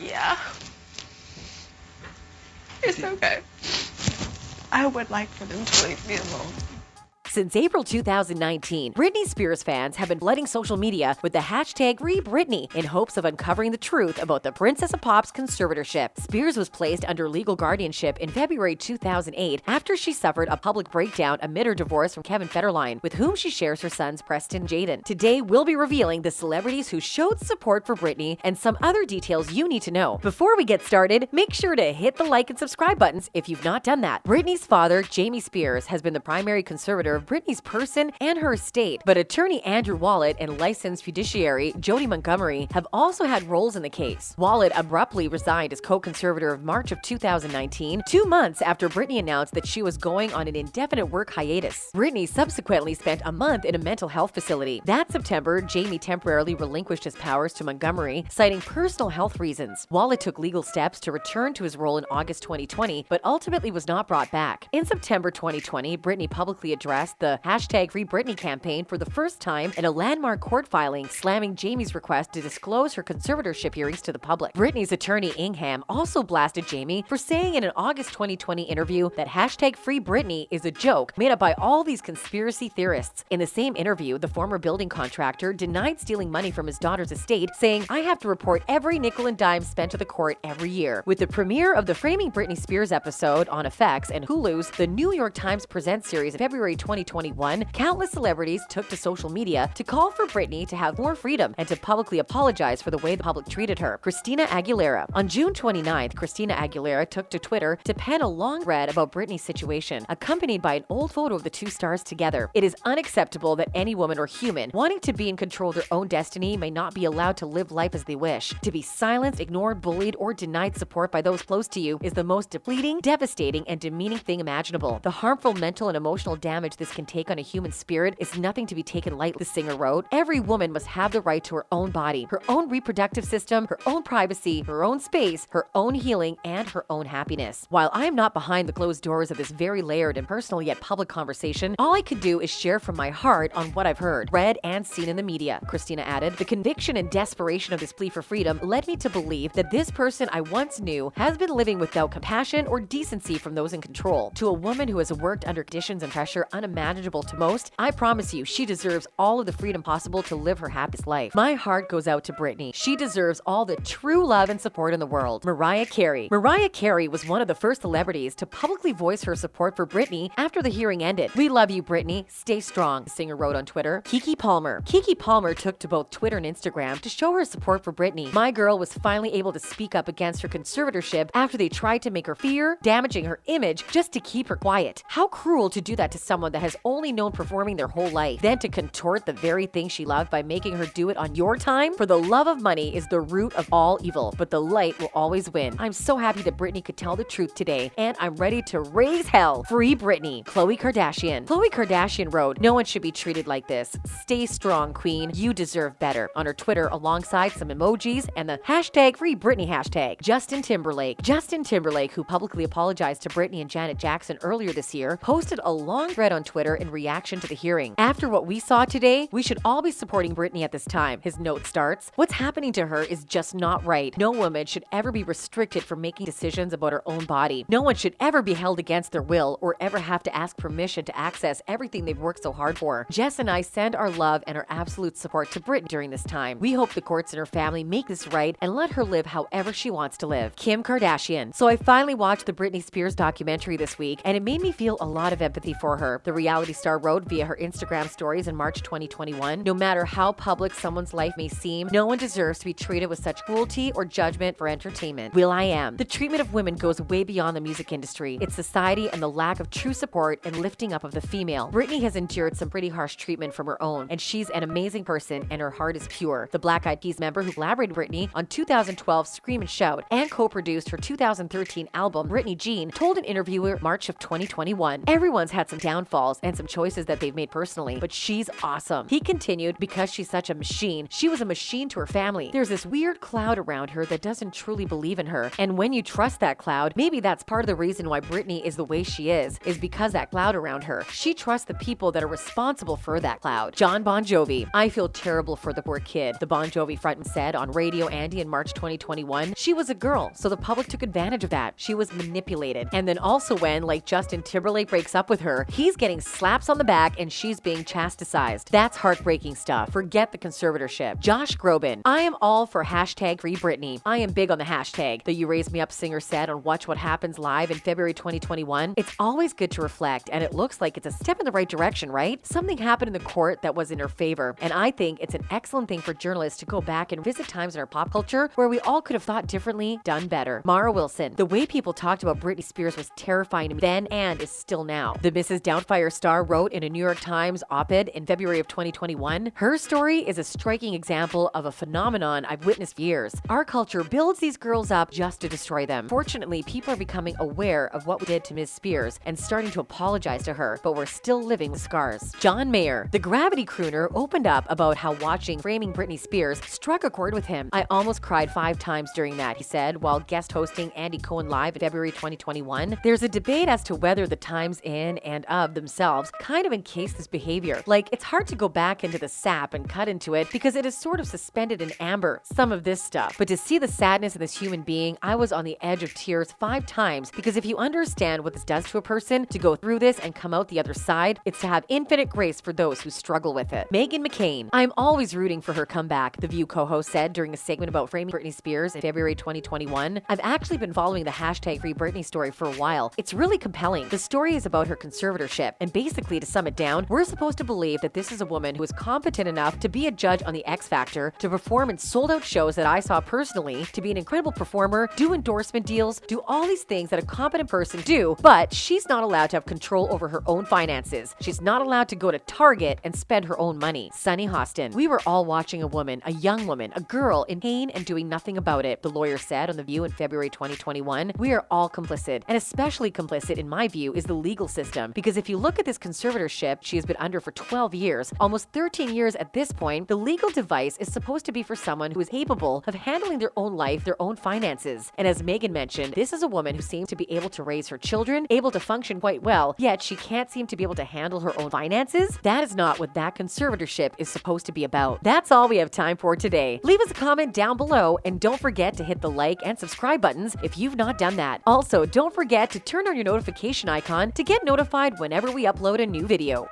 Yeah. It's okay. I would like for them to leave me alone. Since April 2019, Britney Spears fans have been flooding social media with the hashtag #FreeBritney in hopes of uncovering the truth about the Princess of Pop's conservatorship. Spears was placed under legal guardianship in February 2008 after she suffered a public breakdown amid her divorce from Kevin Federline, with whom she shares her sons Preston and Jaden. Today, we'll be revealing the celebrities who showed support for Britney and some other details you need to know. Before we get started, make sure to hit the like and subscribe buttons if you've not done that. Britney's father, Jamie Spears, has been the primary conservator of Britney's person and her estate, but attorney Andrew Wallet and licensed fiduciary Jody Montgomery have also had roles in the case. Wallet abruptly resigned as co-conservator in March of 2019, 2 months after Britney announced that she was going on an indefinite work hiatus. Britney subsequently spent a month in a mental health facility. That September, Jamie temporarily relinquished his powers to Montgomery, citing personal health reasons. Wallet took legal steps to return to his role in August 2020, but ultimately was not brought back. In September 2020, Britney publicly addressed the #FreeBritney campaign for the first time in a landmark court filing, slamming Jamie's request to disclose her conservatorship hearings to the public. Britney's attorney Ingham also blasted Jamie for saying in an August 2020 interview that #FreeBritney is a joke made up by all these conspiracy theorists. In the same interview, the former building contractor denied stealing money from his daughter's estate, saying, "I have to report every nickel and dime spent to the court every year." With the premiere of the Framing Britney Spears episode on FX and Hulu's The New York Times Presents series in February 2021, countless celebrities took to social media to call for Britney to have more freedom and to publicly apologize for the way the public treated her. Christina Aguilera. On June 29th, Christina Aguilera took to Twitter to pen a long thread about Britney's situation, accompanied by an old photo of the two stars together. "It is unacceptable that any woman or human wanting to be in control of their own destiny may not be allowed to live life as they wish. To be silenced, ignored, bullied, or denied support by those close to you is the most depleting, devastating, and demeaning thing imaginable. The harmful mental and emotional damage this can take on a human spirit is nothing to be taken lightly," the singer wrote. "Every woman must have the right to her own body, her own reproductive system, her own privacy, her own space, her own healing, and her own happiness. While I am not behind the closed doors of this very layered and personal yet public conversation, all I could do is share from my heart on what I've heard, read, and seen in the media," Christina added. "The conviction and desperation of this plea for freedom led me to believe that this person I once knew has been living without compassion or decency from those in control. To a woman who has worked under conditions and pressure unimaginable to most, I promise you she deserves all of the freedom possible to live her happiest life. My heart goes out to Britney. She deserves all the true love and support in the world." Mariah Carey. Mariah Carey was one of the first celebrities to publicly voice her support for Britney after the hearing ended. "We love you, Britney. Stay strong," the singer wrote on Twitter. Keke Palmer. Keke Palmer took to both Twitter and Instagram to show her support for Britney. "My girl was finally able to speak up against her conservatorship after they tried to make her fear, damaging her image just to keep her quiet. How cruel to do that to someone that has only known performing their whole life, then to contort the very thing she loved by making her do it on your time? For the love of money is the root of all evil, but the light will always win. I'm so happy that Britney could tell the truth today, and I'm ready to raise hell. Free Britney." Khloe Kardashian. Khloe Kardashian wrote, "No one should be treated like this. Stay strong, queen. You deserve better," on her Twitter alongside some emojis and the #FreeBritney hashtag. Justin Timberlake. Justin Timberlake, who publicly apologized to Britney and Janet Jackson earlier this year, posted a long thread on Twitter in reaction to the hearing. "After what we saw today, we should all be supporting Britney at this time," his note starts. "What's happening to her is just not right. No woman should ever be restricted from making decisions about her own body. No one should ever be held against their will or ever have to ask permission to access everything they've worked so hard for. Jess and I send our love and our absolute support to Britney during this time. We hope the courts and her family make this right and let her live however she wants to live." Kim Kardashian. "So I finally watched the Britney Spears documentary this week, and it made me feel a lot of empathy for her," the reality star wrote via her Instagram stories in March 2021. "No matter how public someone's life may seem, no one deserves to be treated with such cruelty or judgment for entertainment. will.i.am. The treatment of women goes way beyond the music industry. It's society and the lack of true support and lifting up of the female. Britney has endured some pretty harsh treatment from her own, and she's an amazing person and her heart is pure." The Black Eyed Peas member who collaborated with Britney on 2012's Scream and Shout and co-produced her 2013 album Britney Jean told an interviewer in March of 2021, "Everyone's had some downfalls, pitfalls and some choices that they've made personally, but she's awesome. He continued, because she's such a machine, she was a machine to her family. There's this weird cloud around her that doesn't truly believe in her. And when you trust that cloud, maybe that's part of the reason why Britney is the way she is because that cloud around her. She trusts the people that are responsible for that cloud. Jon Bon Jovi. I feel terrible for the poor kid, the Bon Jovi frontman said on Radio Andy in March 2021. She was a girl, so the public took advantage of that. She was manipulated. And then also when, like Justin Timberlake breaks up with her, he's getting slaps on the back and she's being chastised. That's heartbreaking stuff. Forget the conservatorship. Josh Groban. I am all for hashtag free Britney. I am big on the hashtag. The You Raise Me Up singer said on Watch What Happens Live in February 2021. It's always good to reflect, and it looks like it's a step in the right direction, right? Something happened in the court that was in her favor, and I think it's an excellent thing for journalists to go back and visit times in our pop culture where we all could have thought differently, done better. Mara Wilson. The way people talked about Britney Spears was terrifying to me then and is still now. The Mrs. Doubtfire star wrote in a New York Times op-ed in February of 2021, her story is a striking example of a phenomenon I've witnessed for years. Our culture builds these girls up just to destroy them. Fortunately, people are becoming aware of what we did to Ms. Spears and starting to apologize to her, but we're still living with scars. John Mayer. The Gravity crooner opened up about how watching Framing Britney Spears struck a chord with him. I almost cried 5 times during that, he said, while guest hosting Andy Cohen Live in February 2021. There's a debate as to whether the times in and of themselves kind of encase this behavior. Like, it's hard to go back into the sap and cut into it because it is sort of suspended in amber, some of this stuff. But to see the sadness of this human being, I was on the edge of tears 5 times, because if you understand what this does to a person, to go through this and come out the other side, it's to have infinite grace for those who struggle with it. Meghan McCain. I'm always rooting for her comeback, The View co-host said during a segment about Framing Britney Spears in February 2021. I've actually been following the hashtag Free Britney story for a while. It's really compelling. The story is about her conservatorship, and basically, to sum it down, we're supposed to believe that this is a woman who is competent enough to be a judge on the X Factor, to perform in sold-out shows that I saw personally, to be an incredible performer, do endorsement deals, do all these things that a competent person do, but she's not allowed to have control over her own finances. She's not allowed to go to Target and spend her own money. Sunny Hostin. We were all watching a woman, a young woman, a girl in pain and doing nothing about it, the lawyer said on The View in February 2021. We are all complicit, and especially complicit, in my view, is the legal system, because if you look at this conservatorship she has been under for 12 years, almost 13 years at this point, the legal device is supposed to be for someone who is capable of handling their own life, their own finances. And as Meghan mentioned, this is a woman who seems to be able to raise her children, able to function quite well, yet she can't seem to be able to handle her own finances. That is not what that conservatorship is supposed to be about. That's all we have time for today. Leave us a comment down below, and don't forget to hit the like and subscribe buttons if you've not done that. Also, don't forget to turn on your notification icon to get notified whenever we upload a new video.